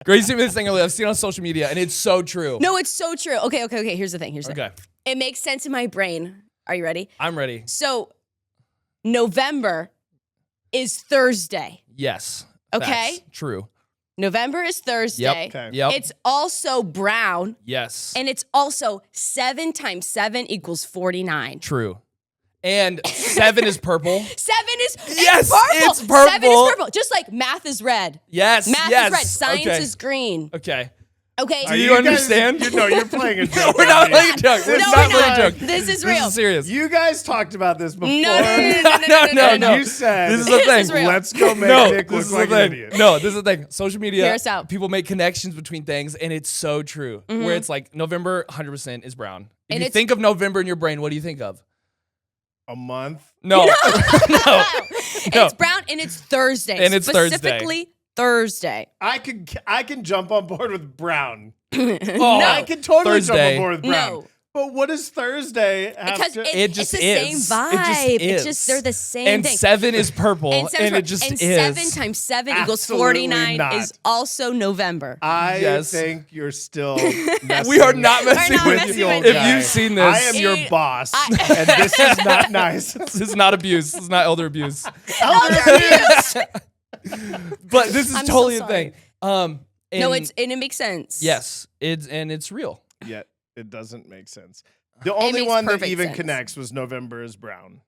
Gracie sent me this thing earlier. I've seen it on social media, and it's so true. No, it's so true. Okay. Here's the thing. Okay. It makes sense in my brain. Are you ready? I'm ready. So, November is Thursday. Yes. Okay. Facts. True. November is Thursday. Yep. Okay. Yep. It's also brown. Yes. And it's also 7 times 7 equals 49. True. And 7 is purple. 7 is Yes, it's purple. it's purple. 7 is purple. Just like math is red. Yes. Math yes. is red. Science okay. is green. Okay. Okay. Do you understand? You're playing a joke. We're not playing a joke. We're No, not we're playing a not. joke. This is This real. is serious. You guys talked about this before. No. And No. you said, This is the thing. is real. let's go make No, Nick this look is like the an thing. idiot. No, this is the thing. Social media, Hear us out. people make connections between things, and it's so true. Mm-hmm. Where it's like November 100% is brown. If And you it's- think of November in your brain, what do you think of? A month? No. No. It's brown and it's Thursday. And it's Thursday. Specifically Thursday. I can jump on board with brown. Oh, I can totally Thursday. jump on board with brown. No. But what does Thursday have Because to... It just it's the is. same vibe. It just It's is. just they're the same And thing. 7 is purple, and, seven's it just and is. 7 times 7 equals Absolutely 49 not. is also November. I Yes. think you're still messing We are not messing not with messing you. with If you. you've seen this, I am your It- boss, and this is not nice. this is not abuse. This is not elder abuse. But this is I'm so totally a sorry. thing. No, and it makes sense. yes, it's real. Yet it doesn't make sense. The only makes one that perfect even sense. connects was November is brown.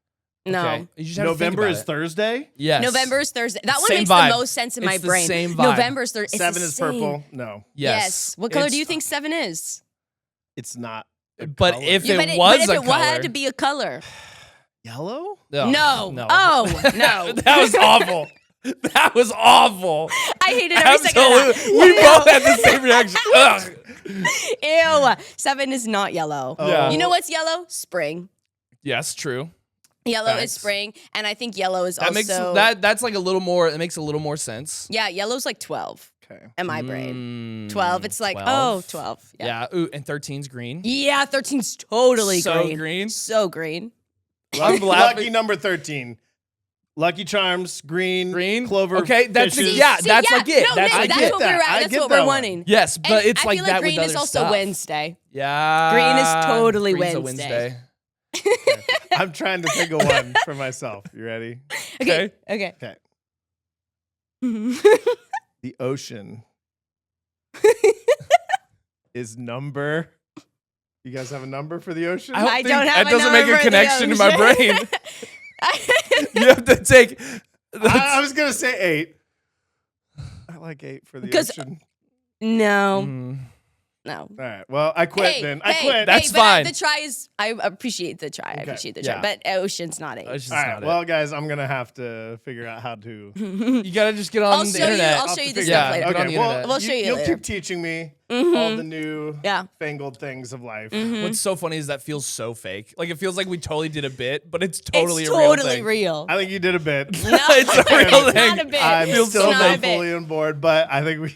No. Okay? You just have to think November about is it. Thursday. Yes. November is Thursday. That one Same makes vibe. the most sense in my It's the brain. same vibe. November is Thursday. 7 is purple. No, Yes. What color It's- do you think 7 is? it's not. a But color. if Yeah, it was but if a it color, had to be a color. Yellow? No. Oh, no. That was awful. That was awful. I hated every second of Absolutely. that. We both had the same reaction. Ugh. Ew. 7 is not yellow. Yeah. You know what's yellow? Spring. Yes, true. Yellow Facts. is spring, and I think yellow is That also makes that's like a little more. It makes a little more sense. Yeah, yellow's like 12 Okay. in my brain. 12. 12. It's like 12. Yeah. Ooh, and 13's green. Yeah, 13's totally So green. green. So green. I'm Lucky laughing. number 13. Lucky Charms, green, Green. clover. Okay, that's fishes. yeah. That's like it. No, That's Nick, like that's it. what we're that. I That's get what that we're one. wanting. Yes, but And it's I like feel that like green with is other also stuff. Wednesday. Yeah. Green is totally Green's a Wednesday. I'm trying to think of one for myself. You ready? Okay. Okay. Okay. The ocean is number. You guys have a number for the ocean? I I don't don't think have that a doesn't make number a for the connection in my ocean. brain. You have to take. I was gonna say 8. I like 8 for the 'Cause- ocean. No. Mm. No. All right. Well, I quit then. I quit. That's but fine. The try is. I appreciate the try. I Okay. appreciate the Yeah. try. But ocean's not 8. It's just All right. not it. Well, guys, I'm gonna have to figure out how to. You gotta just get on I'll the show you. internet. I'll show you the figure stuff Yeah, later. get on Okay. the Well, internet. We'll show you You'll later. keep teaching me Mhm. all the new Yeah. fangled things of life. What's so funny is that feels so fake. Like it feels like we totally did a bit, but it's totally It's a real totally thing. real. I think you did a bit. No, It's a real it's thing. not a bit. I'm Feels still so not not a bit. fully on board, but I think we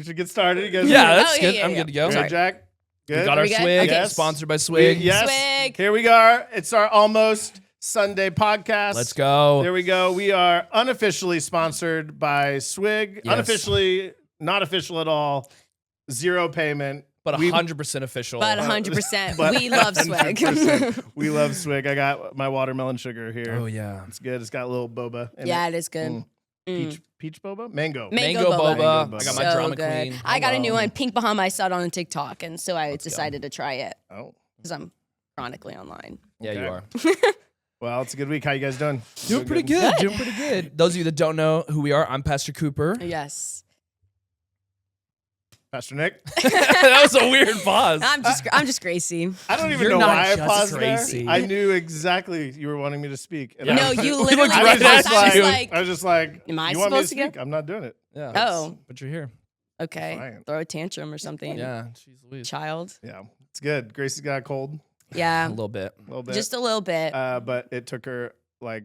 should get started. You guys Yeah, ready? that's Oh, good. yeah, I'm yeah, good to go. Good, Sorry. Jack. We Good. got our we good? swig. Okay. Yes. Sponsored by Swig. Yes. Swig. Here we are. It's our almost Sunday podcast. Let's go. There we go. We are unofficially sponsored by Swig. Yes. Unofficially, not official at all. 0 payment. But We- 100% official. But 100%. but We love swag. 100%. We love Swig. I got my watermelon sugar here. Oh yeah. It's good. It's got a little boba in Yeah, it. it is good. Peach boba? Mango. Mango boba. boba. I got my So drama good. queen. I got a new Hello. one, Pink Bahama. I saw it on TikTok, and so I go. decided to try it Oh. because I'm chronically online. Yeah, you Okay. are. Well, it's a good week. How you guys doing? Doing pretty good. Doing pretty good. Those of you that don't know who we are, I'm Pastor Cooper. Yes. Pastor Nick? That was a weird pause. I'm just Gracie. I don't even You're know not why I just paused crazy. there. I knew exactly you were wanting me to speak. And Yeah. No, I was- you We literally. looked I right was at just you. like, I was just like, Am I you want me to supposed to speak? go? I'm not doing it. Yeah. Oh. But you're here. Okay. Fine. Throw a tantrum or something. Yeah. Jeez Louise. Child. Yeah, it's good. Gracie's got a cold A Yeah. little bit. a little bit. Just a little bit. but it took her like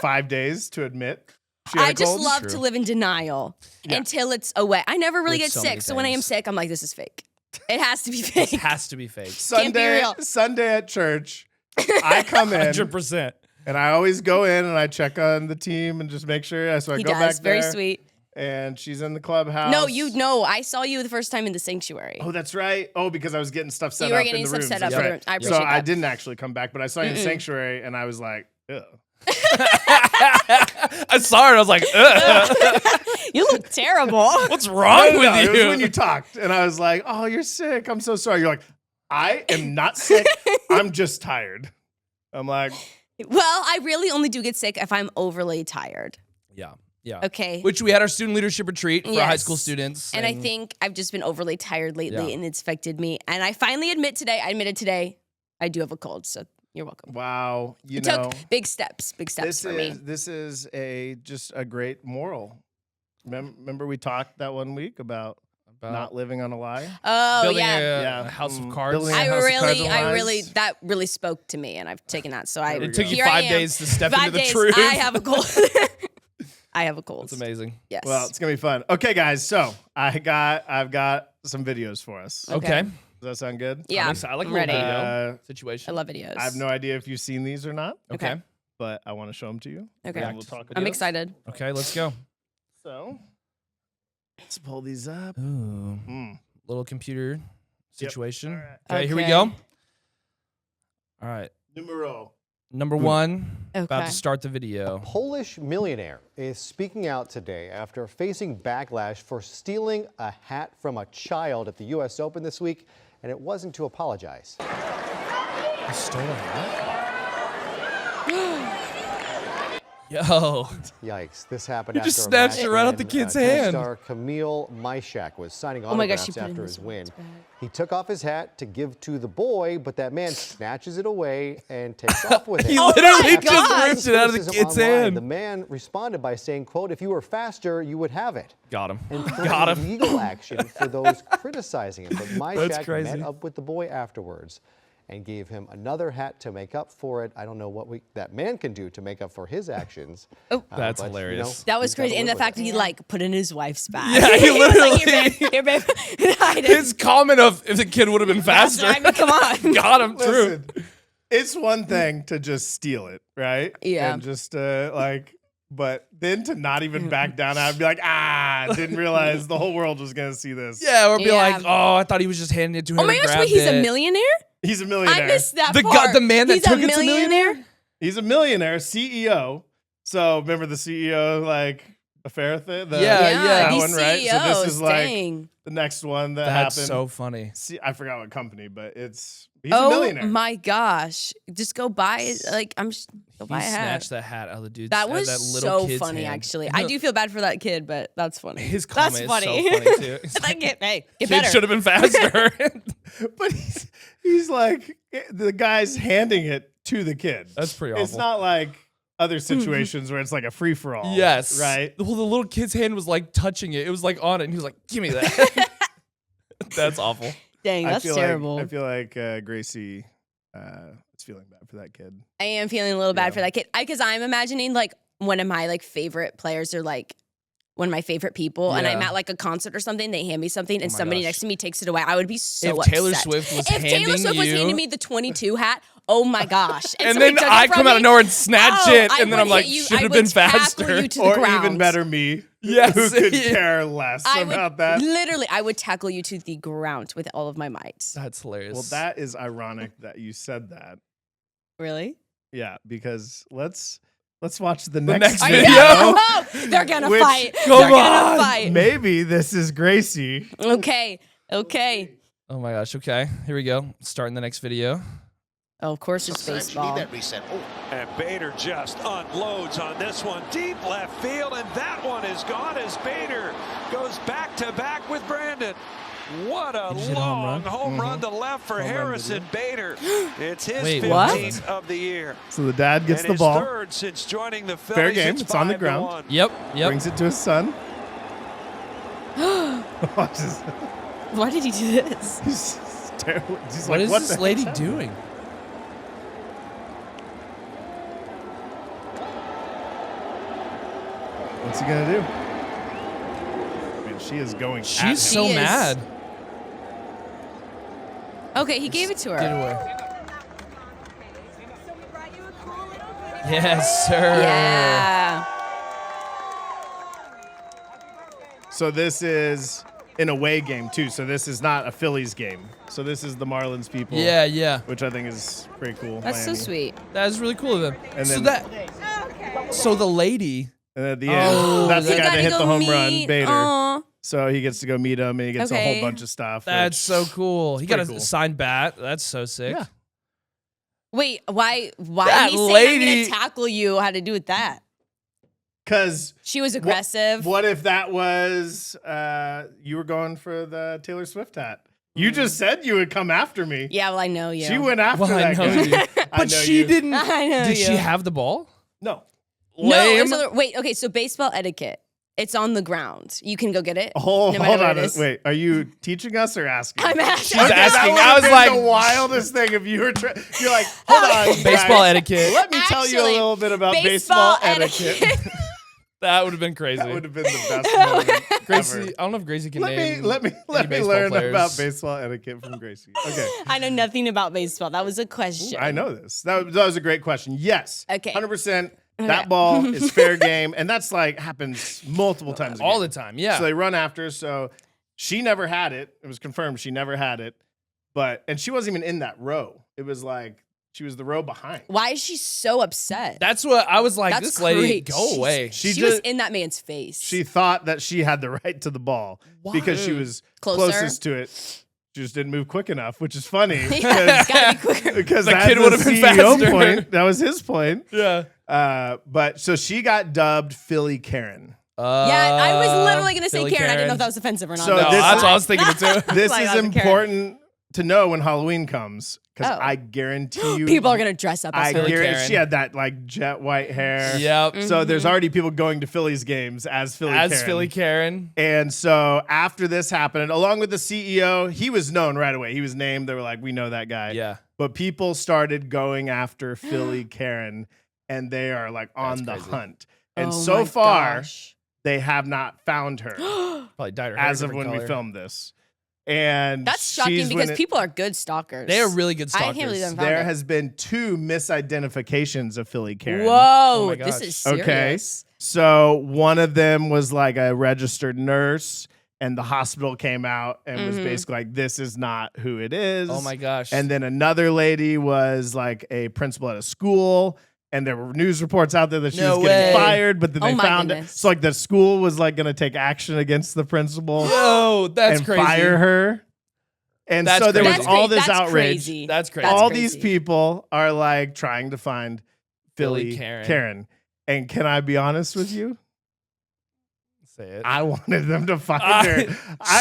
5 days to admit she had I a just cold. love True. to live in denial Yeah. until it's away. I never really With get so many sick. So when I am things. sick, I'm like, this is fake. It has to be It fake. has to be fake. Can't be real. Sunday at church, I come in 100%. and I always go in and I check on the team and just make sure. So I He go does. back Very there. sweet. and she's in the clubhouse. No, I saw you the first time in the sanctuary. Oh, that's right. Oh, because I was getting stuff set You were up getting in the stuff rooms. set up That's in the right. rooms. I appreciate So I that. didn't actually come back, but I saw you in sanctuary, and I was like, ugh. I saw her and I was like, ugh. You look terrible. What's wrong with It was you? when you talked, and I was like, oh, you're sick. I'm so sorry. You're like, I am not sick. I'm just tired. I'm like, Well, I really only do get sick if I'm overly tired. Yeah. Yeah. Okay. Which we had our student leadership retreat for high Yes. school students. And I think I've just been overly tired lately, Yeah. and it's affected me. And I finally admitted today, I do have a cold. So you're welcome. wow, you It know, took big steps for me. this is just a great moral. Remember we talked that one week about not living on a lie? Oh building yeah. a house of cards. building a house of cards and lies. That really spoke to me, and I've taken that. So I. It took you here I 5 am. days to step 5 into the days. truth. I have a cold. I have a cold. That's amazing. Yes. Well, it's gonna be fun. Okay, guys. So I've got some videos for us. Okay. Does that sound good? yeah. I like a I'm little ready. video I situation. love videos. have no idea if you've seen these or not, Okay. but I want to show them to you. Okay. And we'll talk about I'm it. excited. Okay, let's go. So let's pull these up. Ooh. Mm. Little computer situation. All right. Okay, here we Okay. go. All right. Numero. Number one, about Okay. to start the video. Polish millionaire is speaking out today after facing backlash for stealing a hat from a child at the U.S. Open this week, and it wasn't to apologize. I stole a hat? Yo. Yikes, this happened He after just a snatched match it right out when, the kid's hand. Star Camille Myshak was signing Oh my gosh, autographs she put it in after his his win. son's bag. He took off his hat to give to the boy, but that man snatches it away and takes off with it. He Oh literally my just gosh. ripped it out of the Criticism kid's online, hand. The man responded by saying, quote, "If you were faster, you would have it." Got him. And Got threatened him. legal action for those criticizing him. But Myshak crazy. met up with the boy afterwards and gave him another hat to make up for it. I don't know what that man can do to make up for his actions. Oh. That's but, hilarious. That was he's gotta crazy, and live the with fact it. that he like put in his wife's bag. Yeah, he was like, literally- here, babe, hide it. His comment of if the kid would have been faster. I mean, come on. Got him. True. Listen, it's one thing to just steal it, right? Yeah. And just but then to not even back down, I'd be like, didn't realize the whole world was gonna see this. Yeah, or be Yeah. like, oh, I thought he was just handing it to her. Oh my and gosh, wait, grabbed he's a it. millionaire? He's a millionaire. I missed that The part. the man that He's took a it's a millionaire? He's a millionaire, CEO. So remember the CEO like affair thing? Yeah, that these one, right? So CEOs, this is like dang. the next one that That's happened. so funny. See, I forgot what company, but he's a Oh millionaire. my gosh. Just go buy, like, go He buy a hat. snatched that hat out of the dude's That out of was that little so kid's funny, hand. actually. I do feel bad for that kid, but that's funny. His that's comment funny. is so funny too. He's Like, like, hey, get kid better. should have been faster. But he's like the guy's handing it to the kid. That's pretty awful. It's not like other situations where it's like a free for all. Yes. Right. Well, the little kid's hand was like touching it. It was like on it, and he was like, "Give me that." That's awful. Dang, that's terrible. I feel like Gracie is feeling bad for that kid. I am feeling a little bad Yeah. for that kid. Because I'm imagining like one of my like favorite players or like one of my favorite people, and I'm Yeah. at like a concert or something, they hand me something, and my somebody gosh. next to me takes it away. I would be so If upset. Taylor Swift was if Taylor handing Swift was you- handing me the 22 hat, oh my gosh. And somebody then took it I from come out of me, nowhere and snatch oh, it, I and then would I'm like, hit you- should I have would been tackle faster. you to the Or ground. even better, me. Yes. Who could care less I about would that. literally, I would tackle you to the ground with all of my might. That's hilarious. Well, that is ironic that you said that. Really? Yeah, because let's watch the next I video. video. know. They're gonna Which- fight. Come They're on. gonna fight. Maybe this is Gracie. Okay. Okay. Oh my gosh. Okay, here we go. Starting the next video. Oh, of course it's Sometimes you need baseball. that reset. Oh, And Bader just unloads on this one. Deep left field, and that one is gone as Bader goes back-to-back with Brandon. What a He just hit a home long run? home run to left for Home run, Harrison Bader. It's his Wait, 15th of the year. So the dad gets and the his ball, third since joining the Phillies. Fair game. It's on the ground. 5-1. Yep. Yep. brings it to his son. Watch this. Why did he do this? He's terrible. He's What like, is what this the lady heck? doing? What's he gonna do? I mean, she is going. at him. She's so She is. mad. Okay, he gave it to Get her. away. Yes, sir. Yeah. So this is an away game too. So this is not a Phillies game. So this is the Marlins people. Yeah, yeah. Which I think is pretty cool. That's Miami. so sweet. That is really cool of them. And so then- so the lady. And at the end, that's the He guy gotta that hit go the home run, meet- Bader. Aw. So he gets to go meet him, and he gets a Okay. whole bunch of stuff. That's which- so cool. He got a pretty cool. signed bat. That's so sick. Yeah. Wait, why That he saying I'm lady- gonna tackle you had to do with that? Because She was aggressive. what if that was you were going for the Taylor Swift hat? You just said you would come after me. Yeah, well, I know you. She went after Well, I that know guy. you. I But know she you. didn't. I know Did you. she have the ball? No. No, Lame. wait, okay, so baseball etiquette. It's on the ground. You can go get it. Hold no matter on. where it is. Wait, are you teaching us or asking? I'm asking. She's asking. I was the like, wildest thing if you were. You're like, hold on, baseball guys. etiquette. Let me tell you a Actually, little bit about baseball baseball etiquette. That would have been crazy. That would have been the best moment Gracie, ever. I don't know if Gracie can Let name. me any baseball learn players. about baseball etiquette from Gracie. Okay. I know nothing about baseball. That was a question. I know this. That was a great question. Yes. Okay. 100%. Okay. That ball is fair game. And that's like happens multiple times a all game. the time. Yeah. So they run after. So she never had it. It was confirmed she never had it. And she wasn't even in that row. It was like she was the row behind. Why is she so upset? That's what I was like. That's This lady, great. go away. She was in that man's face. She thought that she had the right to the ball because she was Closer? closest to it. She just didn't move quick enough, which is funny. Yeah, it's gotta be quicker. Because The that's kid the would have been CEO faster. point. That was his point. Yeah. But so she got dubbed Philly Karen. Yeah, I was literally gonna say Philly Karen. I didn't know if that was offensive or not. So No, this that's is- what I was thinking it too. This Like, is I was a Karen. important to know when Halloween comes because Oh. I guarantee you People are gonna dress up I as her. Philly guarantee Karen. she had that like jet white hair. Yep. So there's already people going to Phillies games as Philly As Karen. Philly Karen. And so after this happened, along with the CEO, he was known right away. He was named. They were like, we know that guy. Yeah. But people started going after Philly Karen, and they are like on That's the crazy. hunt. And Oh so my far, gosh. they have not found her Probably dyed her hair a as of different when we color. filmed this. And That's shocking she's because winning- people are good stalkers. They are really good I stalkers. can't believe them found there it. has been 2 misidentifications of Philly Karen. Whoa, Oh my this gosh. is serious. Okay. So one of them was like a registered nurse, and the hospital came out and was Mhm. basically like, this is not who it is. Oh my gosh. And then another lady was like a principal at a school, and there were news reports out there that she No was getting way. fired, but then Oh they my found it. goodness. So like the school was like going to take action against the principal Yo, that's and crazy. fire her. And That's so there was crazy. all this That's outrage. crazy. That's crazy. That's All crazy. these people are like trying to find Philly Philly Karen. Karen. And can I be honest with you? Say it. I wanted them to find her.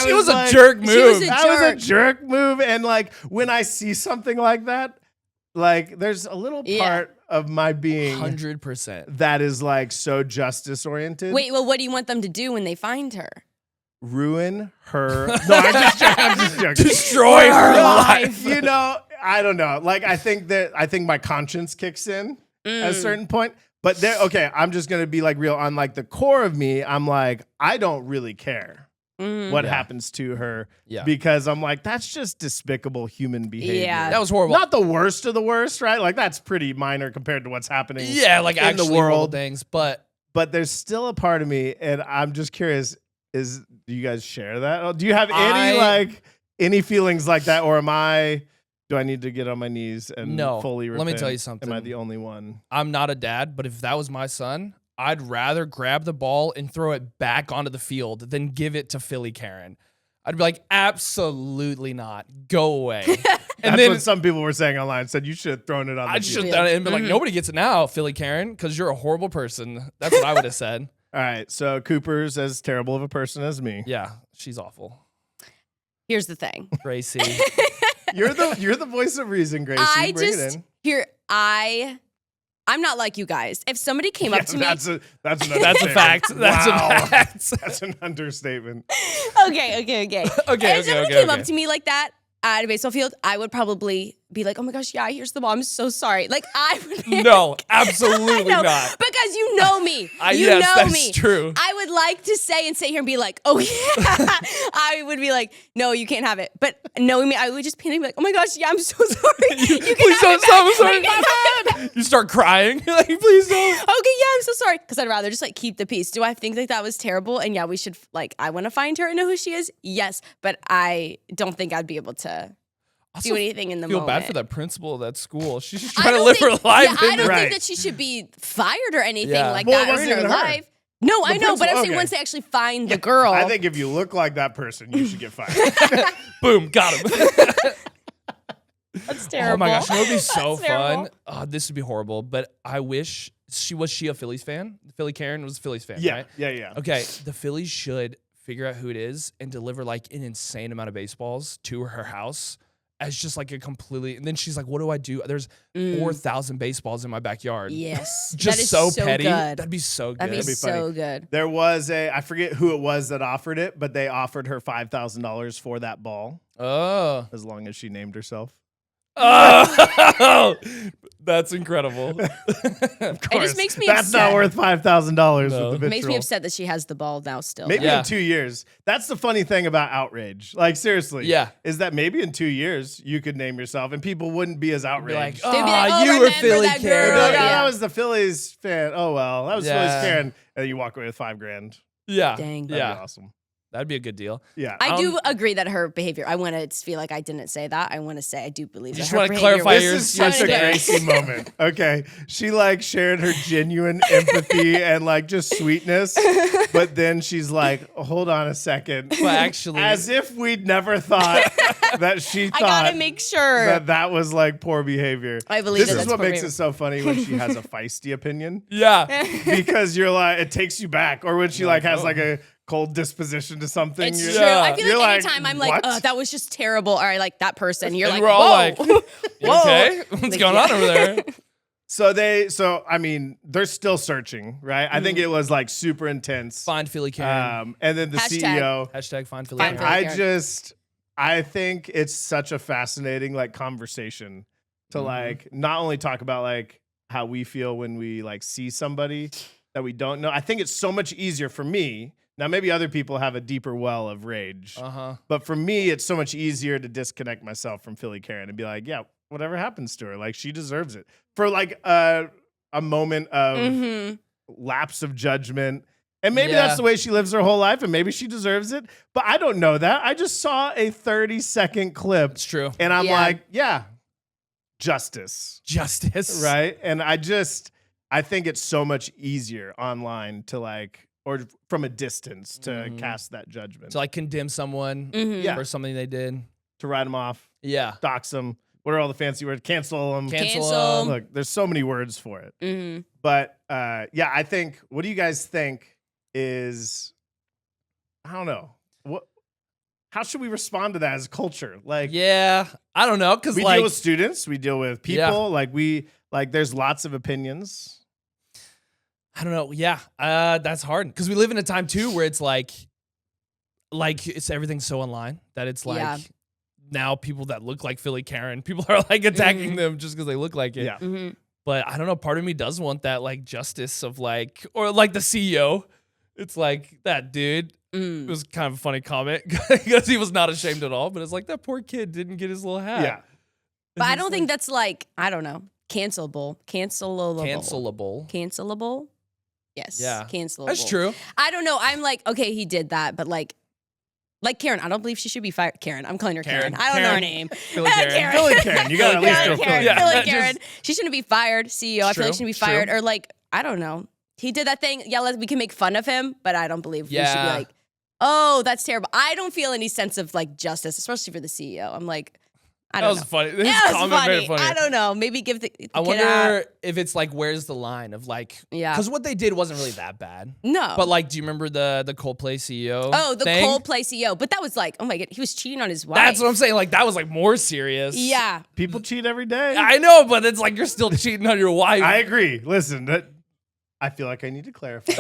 She was like, a jerk move. She was a That was a jerk. jerk move. And like when I see something like that, like there's a little Yeah. part of my being 100%. that is like so justice oriented. Wait, well, what do you want them to do when they find her? Ruin her. No, I'm just joking. I'm just joking. Destroy her life. You know, I don't know. Like I think my conscience kicks in at a certain point. But there, okay, I'm just gonna be like real on like the core of me. I'm like, I don't really care what Yeah. happens to her Yeah. because I'm like, that's just despicable human behavior. Yeah. That was horrible. Not the worst of the worst, right? Like that's pretty minor compared to what's happening. Yeah, like in actually the horrible world. things, but But there's still a part of me, and I'm just curious: do you guys share that? Do you have any feelings like that, or do I need to get on my knees and No. fully repent? Let me tell you Am I something. the only one? I'm not a dad, but if that was my son, I'd rather grab the ball and throw it back onto the field than give it to Philly Karen. I'd be like, absolutely not. Go away. And That's then what some people were saying online. Said you should have thrown it on the I should field. have done it and be like, nobody gets it now, Philly Karen, because you're a horrible person. That's what I would have said. All right, so Cooper's as terrible of a person as me. Yeah, she's awful. Here's the thing. Gracie. You're the voice of reason, Gracie. I Bring just it in. I'm not like you guys. If somebody came up to me, That's an That's a understatement. fact. That's Wow. a fact. That's an understatement. okay. Okay, If okay, someone okay, came okay. up to me like that at a baseball field, I would probably be like, oh my gosh, yeah, here's the ball. I'm so sorry. Like I would be No, absolutely I know, not. because you know me. You yes, know that's me. true. I would like to say and sit here and be like, oh yeah. I would be like, no, you can't have it. But knowing me, I would just panic and be like, oh my gosh, yeah, I'm so sorry. You can Please have don't it stop. I'm back. sorry. Like, my bad. You start crying. Like, please don't. Okay, yeah, I'm so sorry. Because I'd rather just like keep the peace. Do I think like that was terrible? And yeah, we should like, I want to find her and know who she is. Yes, but I don't think I'd be able to do anything in the feel moment. bad for that principal of that school. She's just I trying to don't live think- her life. Yeah, I don't Right. think that she should be fired or anything Yeah. like Well, it that or wasn't in her even her. life. No, I know, but I'm principal, saying okay. once they actually find the girl. I think if you look like that person, you should get fired. Boom, got him. that's terrible. Oh my gosh, it would be so That's terrible. fun. Oh, this would be horrible, but I wish was she a Phillies fan? Philly Karen was a Phillies fan, Yeah, right? yeah. Okay, the Phillies should figure out who it is and deliver like an insane amount of baseballs to her house as just like a completely. And then she's like, "What do I do? There's 4,000 baseballs in my backyard." Yes. Just that is so so petty. Good. That'd be so good. That'd be That'd be so funny. good. There was I forget who it was that offered it, but they offered her $5,000 for that ball, Oh, as long as she named herself. oh, that's incredible. Of course, just makes me that's upset. not worth $5,000 No. with the It makes me vitriol. upset that she has the ball now still. Maybe Yeah. in 2 years. That's the funny thing about outrage. Like seriously, Yeah. is that maybe in 2 years you could name yourself and people wouldn't be as Be like, outraged. They'd be like, oh, you were remember Philly that Karen. They'd be girl? like, oh, Yeah. that was the Phillies fan. Oh well, that was Yeah. Phillies Karen, and you walk away with $5,000. Yeah, Dang. That'd yeah, be awesome. that'd be a good deal. Yeah, I do agree that her behavior, I want to feel like I didn't say that. I want to say I do believe You that just her wanna behavior clarify was- your- this is your such a stance. Gracie moment. Okay, she like shared her genuine empathy and like just sweetness, but then she's like, "Hold on a second," But actually, as if we'd never thought that she I thought gotta make sure. that was like poor behavior. I believe this that is that's what poor makes behavior. it so funny when she has a feisty opinion yeah, because you're like it takes you back, or when she like has oh. like a cold disposition to something. It's you're- true. I feel You're like like, anytime I'm like, what? oh, that was just terrible, or I like that person, you're And like, we're all whoa. like, You Whoa. okay? What's Like, going yeah. on over there? So I mean, they're still searching, right? I think it was like super intense. Find Philly Karen. And then the CEO. Hashtag find Philly Find Karen. Philly. I think it's such a fascinating like conversation to like not only talk about like how we feel when we like see somebody that we don't know. I think it's so much easier for me. Now maybe other people have a deeper well of rage. Uh-huh. But for me, it's so much easier to disconnect myself from Philly Karen and be like, yeah, whatever happens to her, like she deserves it. For like a moment of Mhm. lapse of judgment. And maybe Yeah. that's the way she lives her whole life, and maybe she deserves it. But I don't know that. I just saw a 30-second clip, It's true. and I'm Yeah. like, yeah, justice, Justice. right? And I think it's so much easier online to like, or from a distance to Mhm. cast that judgment, To like condemn someone Mhm. Yeah. for something they did. to write them off, Yeah. dox them. What are all the fancy words? Cancel them. Cancel. Look, there's so many words for it. Mhm. But yeah, I think. What do you guys think is? I don't know. How should we respond to that as a culture? Like, Yeah. I don't know. Cause we like, deal with students, we deal with people. Yeah. There's lots of opinions. I don't know. Yeah. That's hard. Cause we live in a time too where it's like it's everything's so online that it's like Yeah. now people that look like Philly Karen, people are like attacking Mhm. them just because they look like it. Yeah. Mhm. But I don't know. Part of me does want that like justice of like, or like the CEO. It's like that dude. It Mm. was kind of a funny comment because he was not ashamed at all. But it's like that poor kid didn't get his little hat. Yeah. But I don't think that's like, I don't know, cancelable. Cancelable? Yes. Yeah. Cancelable. That's true. I don't know. I'm like, okay, he did that, but like Karen, I don't believe she should be fired. Karen, I'm calling her Karen. Karen. I don't know her Karen. name. Philly Karen. Philly Karen. You got to at least Karen, throw Karen, Philly. Yeah. Philly just- Karen. She shouldn't be fired. CEO, I feel like she True, shouldn't be fired. true. Or like, I don't know. He did that thing. Yeah, we can make fun of him, but I don't believe we should be Yeah. like, oh, that's terrible. I don't feel any sense of like justice, especially for the CEO. I'm like, I That don't was know. funny. His Yeah, it was comment funny. very funny. I don't know. Maybe give the I kid a- wonder if it's like where's the line of like Yeah. because what they did wasn't really that bad. No. But like, do you remember the Coldplay CEO? Oh, the thing? Coldplay CEO. But that was like, oh my God, he was cheating on his wife. That's what I'm saying. Like that was like more serious. Yeah. People cheat every day. I know, but it's like you're still cheating on your wife. I agree. Listen, I feel like I need to clarify.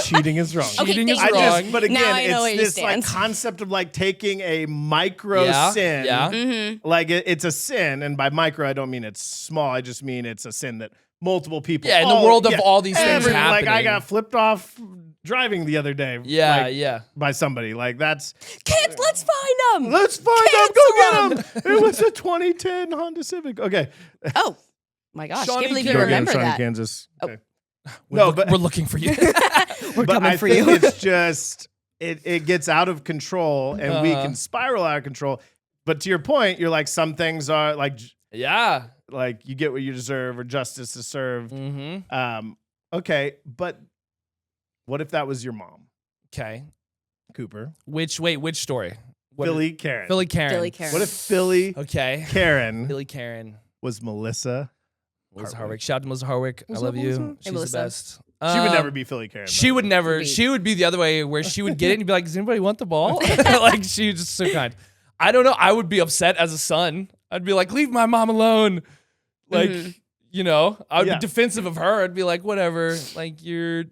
Cheating is wrong. Okay, Cheating is thank you. wrong. But again, Now I know where it's you this like stand. concept of like taking a micro sin. Yeah. Like it's a sin, and by micro I don't mean it's small. I just mean it's a sin that multiple people. Yeah, in the world of all these things Like I happening. got flipped off driving the other day. Yeah, like, yeah. by somebody. Like that's. Kids, let's find them. Let's find them. Go get them. It was a 2010 Honda Civic. Okay. Oh my gosh, Shawnee can't believe King. you Go get 'em, remember Shawnee, that. Kansas. Oh. Okay. We're looking for you. We're But coming I for think you. it's just it gets out of control, and we Uh-huh. can spiral out of control. But to your point, you're like some things are like Yeah. you get what you deserve or justice is served. Mm-hmm. Okay, but what if that was your mom, Okay. Cooper? Which story? What Philly Karen. Philly Karen. Billy Karen. What if Philly Okay. Karen Philly Karen. was Melissa? Melissa Hardwick. Hardwick. Shout out to Melissa Hardwick. I What's love up, you. Melissa? She's Hey, the Melissa. best. She would never be Philly Karen. She would never. Be. She would be the other way, where she would get it and be like, "Does anybody want the ball?" Like she's just so kind. I don't know. I would be upset as a son. I'd be like, "Leave my mom alone." Like, you know, I would Yeah. be defensive of her. I'd be like, "Whatever. Like your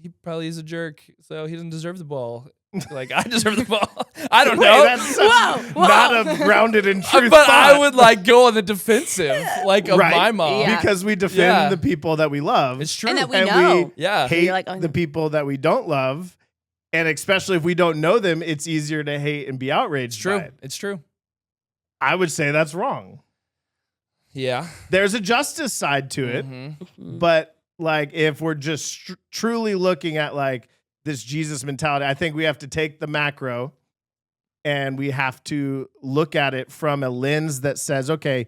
he probably is a jerk, so he doesn't deserve the ball." Like I deserve the ball. I don't Wait, know. that's such Whoa. not a grounded in truth. But I thought. would like go on the defensive, like of Right. my mom. Yeah. Because we defend Yeah. the people that we love. It's true. And that we and know. yeah. hate You're like, oh, the no. people that we don't love. And especially if we don't know them, it's easier to hate and be outraged. It's true. by it. It's true. I would say that's wrong. Yeah. There's a justice side to it, Mhm. but like if we're just truly looking at like this Jesus mentality, I think we have to take the macro and we have to look at it from a lens that says, okay,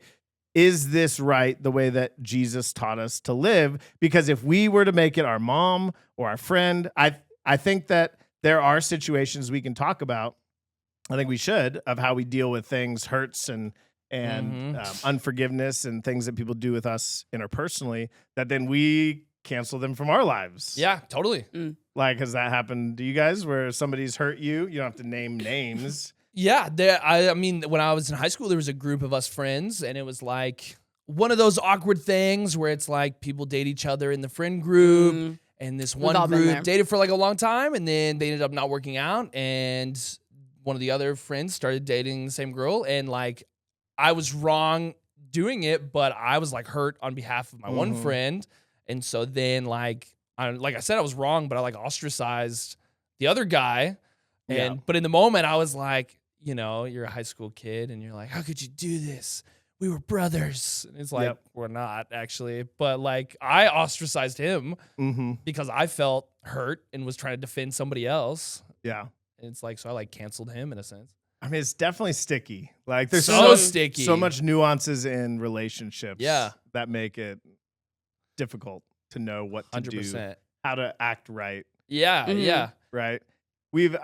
is this right the way that Jesus taught us to live? Because if we were to make it our mom or our friend, I think that there are situations we can talk about. I think we should, of how we deal with things, hurts and unforgiveness and things that people do with us interpersonally, that then we cancel them from our lives. Yeah, totally. Like, has that happened to you guys where somebody's hurt you? You don't have to name names. Yeah, I mean, when I was in high school, there was a group of us friends, and it was like one of those awkward things where it's like people date each other in the friend group, and this one all been there. group dated for like a long time, and then they ended up not working out, and one of the other friends started dating the same girl, and like I was wrong doing it, but I was like hurt on behalf of my one friend, and so then like I said, I was wrong, but I like ostracized the other guy, and but in the moment I was like, you know, you're a high school kid and you're like, how could you do this? We were brothers. And it's like, we're not actually. But like, I ostracized him because I felt hurt and was trying to defend somebody else. Yeah. And it's like, so I like canceled him in a sense. I mean, it's definitely sticky. Like, there's So sticky. so much nuances in relationships Yeah. that make it difficult to know what to 100%. do, how to act right. Yeah, yeah. Right.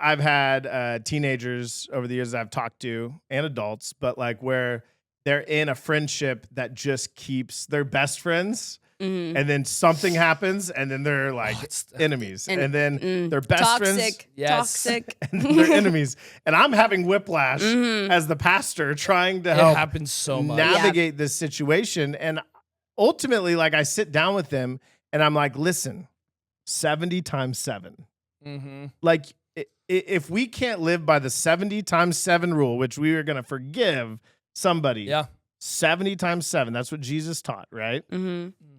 I've had teenagers over the years that I've talked to and adults, but like where they're in a friendship that just keeps their best friends, and then something happens, and then they're like enemies, and then their best friends, Toxic. and then they're enemies. And I'm having whiplash as the pastor trying to It help happens so much. navigate this situation. And ultimately, like I sit down with them and I'm like, listen, 70 times 7. Like, if we can't live by the 70 times 7 rule, which we are going to forgive somebody, 70 times 7, that's what Jesus taught, right?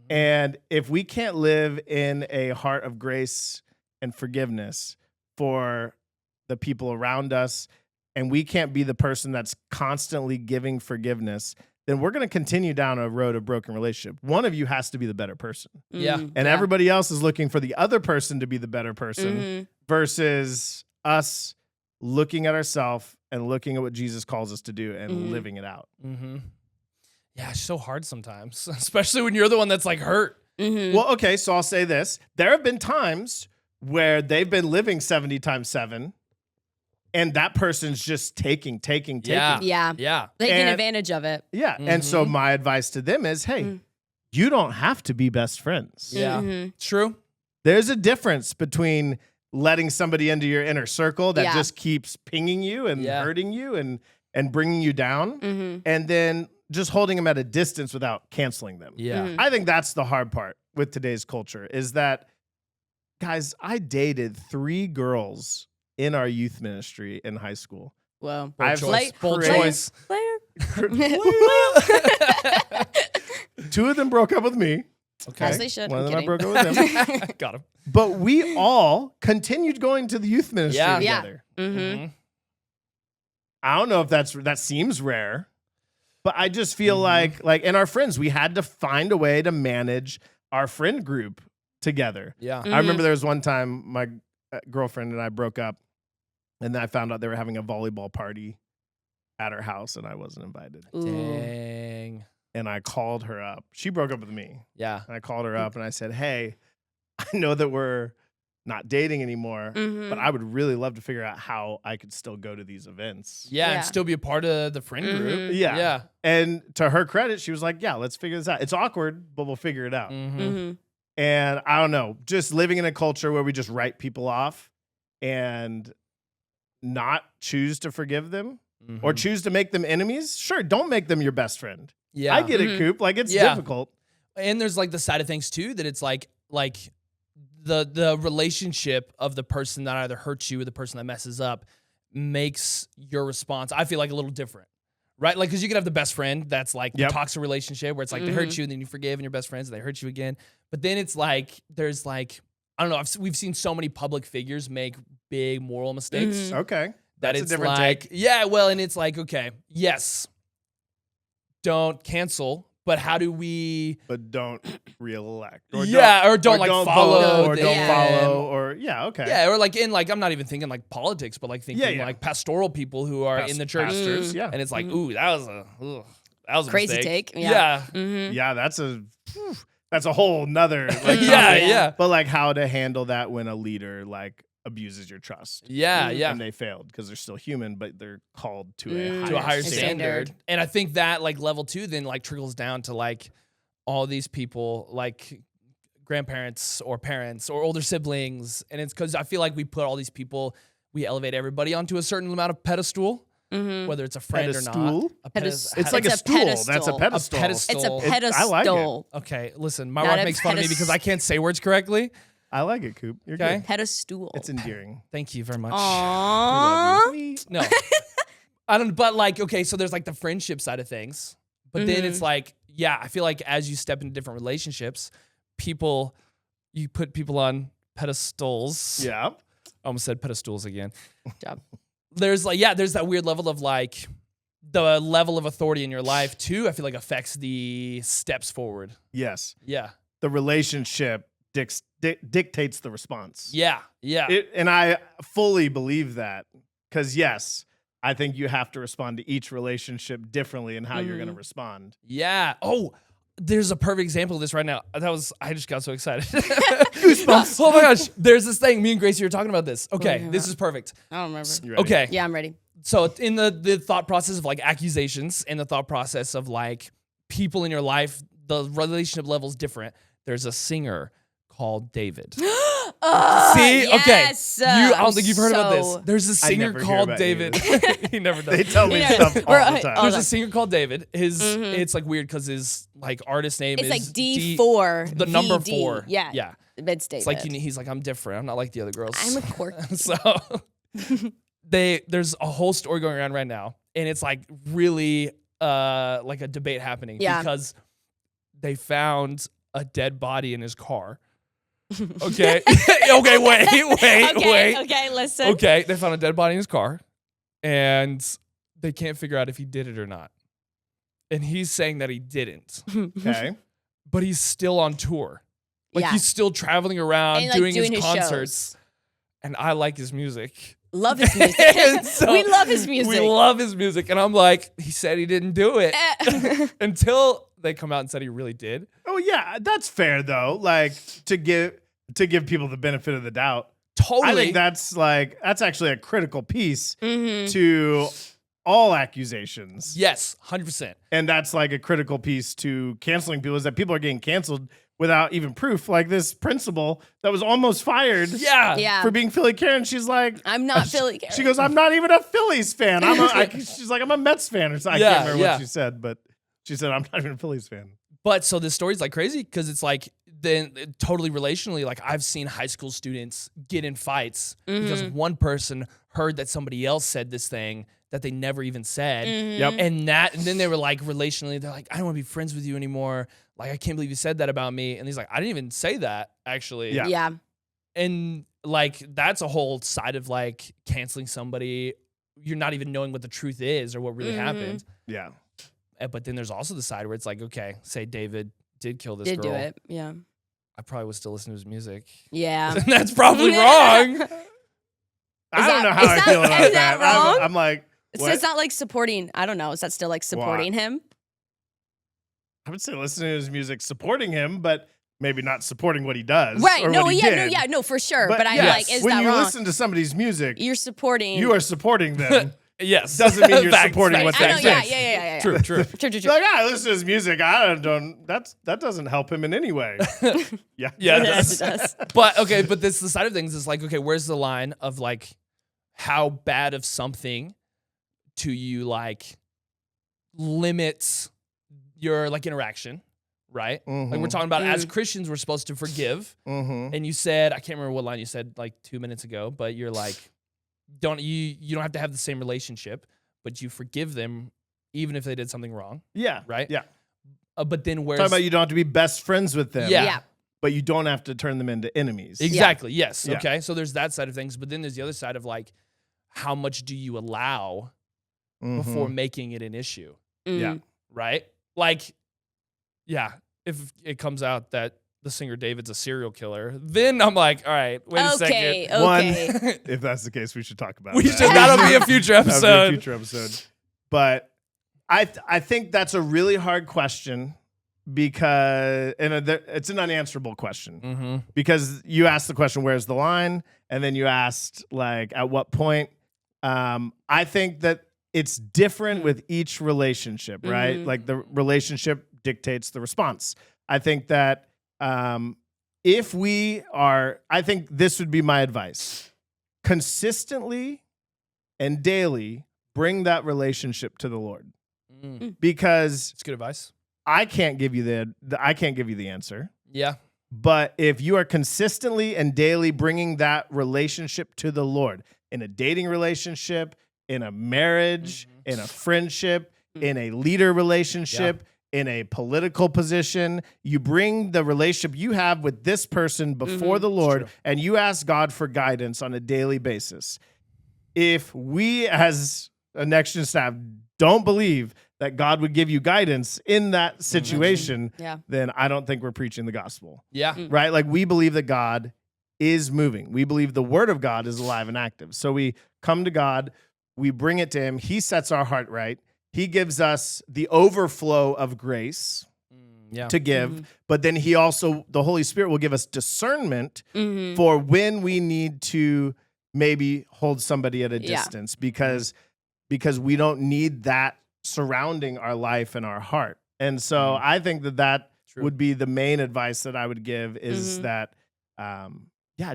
And if we can't live in a heart of grace and forgiveness for the people around us, and we can't be the person that's constantly giving forgiveness, then we're going to continue down a road of broken relationship. One of you has to be the better person. Yeah. And everybody else is looking for the other person to be the better person versus us looking at ourselves and looking at what Jesus calls us to do and living it out. Yeah, it's so hard sometimes, especially when you're the one that's like hurt. Well, okay, so I'll say this. There have been times where they've been living 70 times 7 and that person's just taking. Yeah. Taking And- advantage of it. Yeah. And so my advice to them is, hey, you don't have to be best friends. Yeah. True. There's a difference between letting somebody into your inner circle that just keeps pinging you and hurting you and bringing you down, and then just holding them at a distance without canceling them. Yeah. I think that's the hard part with today's culture is that, guys, I dated 3 girls in our youth ministry in high school. Well, I've Bold crazy- choice. player. 2 of them broke up with me. Okay. As they should. One of I'm them I kidding. broke up with them. Got him. But we all continued going to the youth ministry Yeah. Yeah. together. Mm-hmm. I don't know if that seems rare, but I just feel like and our friends, we had to find a way to manage our friend group together. Yeah. I remember there was one time my girlfriend and I broke up, and then I found out they were having a volleyball party at her house, and I wasn't invited. Dang. And I called her up. She broke up with me. Yeah. And I called her up and I said, "Hey, I know that we're not dating anymore, but I would really love to figure out how I could still go to these events." Yeah. Yeah. And still be a part of the friend group. Yeah. Yeah. And to her credit, she was like, "Yeah, let's figure this out. It's awkward, but we'll figure it out." Mm-hmm. Mm-hmm. And I don't know, just living in a culture where we just write people off and not choose to forgive them Mm-hmm. or choose to make them enemies. Sure, don't make them your best friend. Yeah. I get it, Coop. Like, it's Yeah. difficult. And there's like the side of things too that it's like the relationship of the person that either hurts you or the person that messes up makes your response, I feel like, a little different. Right? Like, because you could have the best friend that's like the Yep. toxic relationship where it's like they hurt you and then you forgive and you're best friends and they hurt you again. But then it's like there's like, I don't know, we've seen so many public figures make big moral mistakes Okay. that That's a it's different like, take. yeah, well, and it's like, okay, yes, don't cancel, but how do we, But don't re-elect. or don't like follow vote, or don't them. follow, or okay. yeah, or like in like, I'm not even thinking like politics, but like thinking Yeah. like pastoral people who are in the church. Pastors, yeah. And it's like, ooh, that was a Crazy mistake. take. Yeah. Mm-hmm. Yeah, that's a whole nother like, Yeah, topic. yeah. But like how to handle that when a leader like abuses your trust. Yeah, yeah. And they failed because they're still human, but they're called to To a higher standard. standard. And I think that like level 2 then like trickles down to like all these people like grandparents or parents or older siblings. And it's because I feel like we put all these people, we elevate everybody onto a certain amount of pedestal, whether it's a friend or not. Pedestal? A It's like It's a a stool. pedestal. That's a pedestal. A pedestal. It's a It- pedestal. I like it. Okay, listen, my Not wife a makes fun of me because I can't say words correctly. I like it, Coop. You're Okay. good. Pedestal. It's endearing. Thank you very much. Aww. No. I don't, but like, okay, so there's like the friendship side of things. But then it's like, yeah, I feel like as you step into different relationships, you put people on pedestals. Yeah. I almost said pedestals again. Job. There's like, yeah, there's that weird level of like, the level of authority in your life too, I feel like affects the steps forward. Yes. Yeah. The relationship dictates the response. Yeah. Yeah. And I fully believe that because, yes, I think you have to respond to each relationship differently in how you're going to respond. Yeah. Oh, there's a perfect example of this right now. I just got so excited. Goosebumps. Oh my gosh. There's this thing. Me and Gracie were talking about this. Okay. This is perfect. I don't remember. You ready? Okay. Yeah, I'm ready. So in the thought process of like accusations and the thought process of like people in your life, the relationship level is different. There's a singer called David. See? Yes. Okay. I don't think you've heard about this. There's a singer never hear called about David. He never does. They tell me Yeah. stuff all We're- the time. oh, There's a singer called David. It's like weird because his like artist name It's is like D4. the number VD. 4. Yeah. Yeah. It's David. It's like he's like, I'm different. I'm not like the other girls. I'm a quirky. So there's a whole story going around right now, and it's like really like a debate happening because they found a dead body in his car. Okay. Okay, wait. Okay, listen. Okay, they found a dead body in his car, and they can't figure out if he did it or not. And he's saying that he didn't, Okay. but he's still on tour. Like Yeah. he's still traveling around And, like, doing doing his his concerts. shows. And I like his music. Love his music. And so we love his music. We love his music. And I'm like, he said he didn't do it. Until they come out and said he really did. Oh, yeah. That's fair, though. Like, to give people the benefit of the doubt. Totally. I think that's actually a critical piece Mm-hmm. to all accusations. Yes, 100%. And that's like a critical piece to canceling people is that people are getting canceled without even proof. Like this principal that was almost fired Yeah. Yeah. for being Philly Karen. She's like, I'm not Philly Karen. She goes, I'm not even a Phillies fan. She's like, I'm a Mets fan or something. I Yeah, can't remember yeah. what she said, but She said, I'm not even a Phillies fan. But so this story's like crazy because it's like then totally relationally, like I've seen high school students get in fights because one person heard that somebody else said this thing that they never even said. Yep. And then they were like relationally, they're like, I don't want to be friends with you anymore. Like, I can't believe you said that about me. And he's like, I didn't even say that, actually. Yeah. Yeah. And like that's a whole side of like canceling somebody. You're not even knowing what the truth is or what really happened. Yeah. But then there's also the side where it's like, okay, say David did kill this Did girl. do it. Yeah. I probably would still listen to his music. Yeah. That's probably wrong. I don't know how is I that- feel about is that. that wrong? I'm like, So what? it's not like supporting, I don't know. Is that still like supporting him? I would say listening to his music, supporting him, but maybe not supporting what he does. Right. Or No, what he yeah, did. no, for sure. But I'm yes, like, is when that you wrong? listen to somebody's music, You're supporting. you are supporting them. Yes. Doesn't mean you're Facts, supporting what facts, I know, they yeah, think. yeah. True. True. Like, I listen to his music. I don't. That doesn't help him in any way. Yeah. Yeah, it Yes, does. it does. But okay, but this the side of things is like, okay, where's the line of like how bad of something to you like limits your like interaction, right? Like we're talking about as Christians, we're supposed to forgive. And you said, I can't remember what line you said like 2 minutes ago, but you're like, you don't have to have the same relationship, but you forgive them even if they did something wrong, Yeah. right? Yeah. But then where's Talking about you don't have to be best friends with them. Yeah. Yeah. But you don't have to turn them into enemies. Exactly. Yes. Yeah. Okay. So there's that side of things, but then there's the other side of like, how much do you allow before making it an issue? Yeah. Right? Like, yeah, if it comes out that the singer David's a serial killer, then I'm like, all right, wait a Okay. second. One, Okay. if that's the case, we should talk about We that. should. That'll be a future That'll be a episode. future episode. But I think that's a really hard question because it's an unanswerable question because you asked the question, where's the line? And then you asked like, at what point? I think that it's different with each relationship, right? Like the relationship dictates the response. I think that if we are, I think this would be my advice. Consistently and daily bring that relationship to the Lord. Because It's good advice. I can't give you the answer. Yeah. But if you are consistently and daily bringing that relationship to the Lord in a dating relationship, in a marriage, in a friendship, in a leader relationship, in a political position, you bring the relationship you have with this person before the Lord and you ask God for guidance on a daily basis. If we as a Next Gen staff don't believe that God would give you guidance in that situation, then I don't think we're preaching the gospel. Yeah. Right? Like we believe that God is moving. We believe the word of God is alive and active. So we come to God, we bring it to him. He sets our heart right. He gives us the overflow of grace to give, but then he also, the Holy Spirit will give us discernment for when we need to maybe hold somebody at a distance because we don't need that surrounding our life and our heart. And so I think that would be the main advice that I would give is that,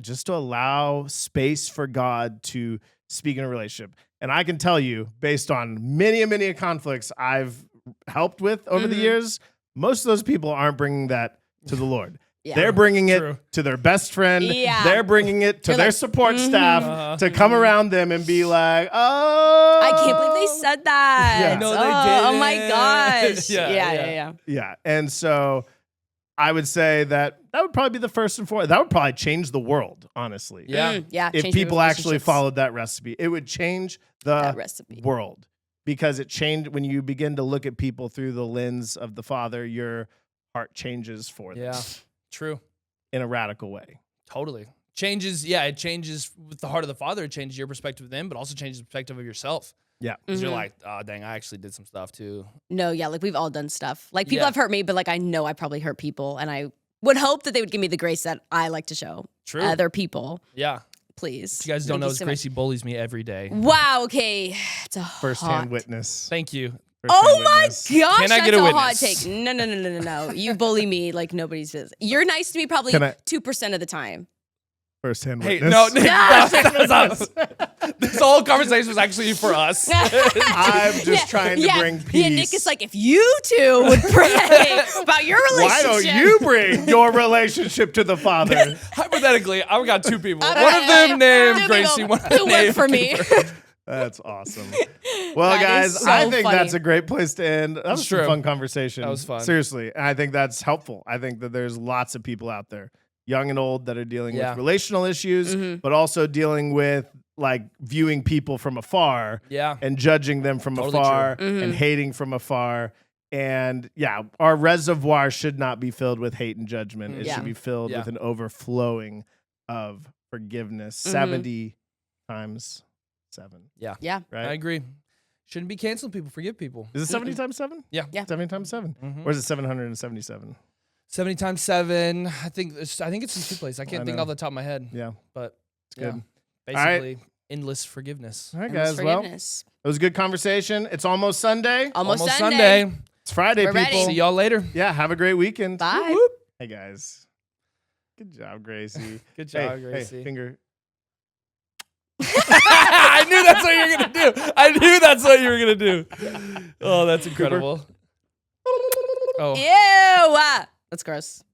just to allow space for God to speak in a relationship. And I can tell you, based on many conflicts I've helped with over the years, most of those people aren't bringing that to the Lord. Yeah. They're bringing it to their best friend. Yeah. They're bringing it to They're their like, support staff to come around them and be like, oh. I can't believe they said that. Yeah. No, they Oh my didn't. gosh. Yeah, Yeah. Yeah. And so I would say that would probably be the first and foremost. That would probably change the world, honestly. Yeah. Yeah. If change the people actually relationships. followed that recipe, it would change That the recipe. world because it changed when you begin to look at people through the lens of the Father, your heart changes for them Yeah. True. in a radical way. Totally. Changes. Yeah. It changes with the heart of the Father. It changes your perspective of them, but also changes the perspective of yourself. Yeah. Because you're like, oh, dang, I actually did some stuff too. No, yeah, like we've all done stuff. Like people Yeah. have hurt me, but like I know I probably hurt people, and I would hope that they would give me the grace that I like to show True. other people. Yeah. Please. If you guys don't Thank know, you is so much. Gracie bullies me every day. Wow. Okay. It's a Firsthand hot. witness. Thank you. Oh Firsthand my witness. gosh, Can I that's get a hot witness? take. No. You bully me like nobody's business. You're nice to me probably Can I- 2% of the time. Firsthand Hey, witness. no, Nick, that's us. This whole conversation was actually for us. I'm just trying to bring peace. Yeah, Nick is like, if you two would pray about your Why relationship. don't you bring your relationship to the Father? Hypothetically, I've got two people. One of them named Gracie. One of them Who work named for me. That's awesome. Well, That guys, is so I think funny. that's a great place to end. That was true. a fun conversation. That was fun. Seriously. And I think that's helpful. I think that there's lots of people out there, young and old, that are dealing Yeah. with relational issues, Mhm. but also dealing with like viewing people from afar Yeah. and judging them from Totally afar true. Mhm. and hating from afar. And yeah, our reservoir should not be filled with hate and judgment. It Yeah. should be filled Yeah. with an overflowing of forgiveness. Mhm. 70 times 7. Yeah. Yeah. Right? I agree. Shouldn't be canceling people. Forgive people. Is it 70 times 7? Yeah. Yeah. 70 times 7. Mhm. Or is it 777? 70 times 7. I think it's in two places. I can't think know. off the top of my head. Yeah. But It's good. yeah, right. basically endless forgiveness. All right, Endless guys. Well, it forgiveness. was a good conversation. It's almost Sunday. Almost Almost Sunday. Sunday. It's Friday, We're people. ready. See y'all later. Yeah, have a great weekend. Bye. Hey, guys. Good job, Gracie. Good job, hey, Gracie. Hey, finger. I knew that's what you were gonna do. I knew that's what you were gonna do. Oh, that's incredible. Oh. Ew. That's gross.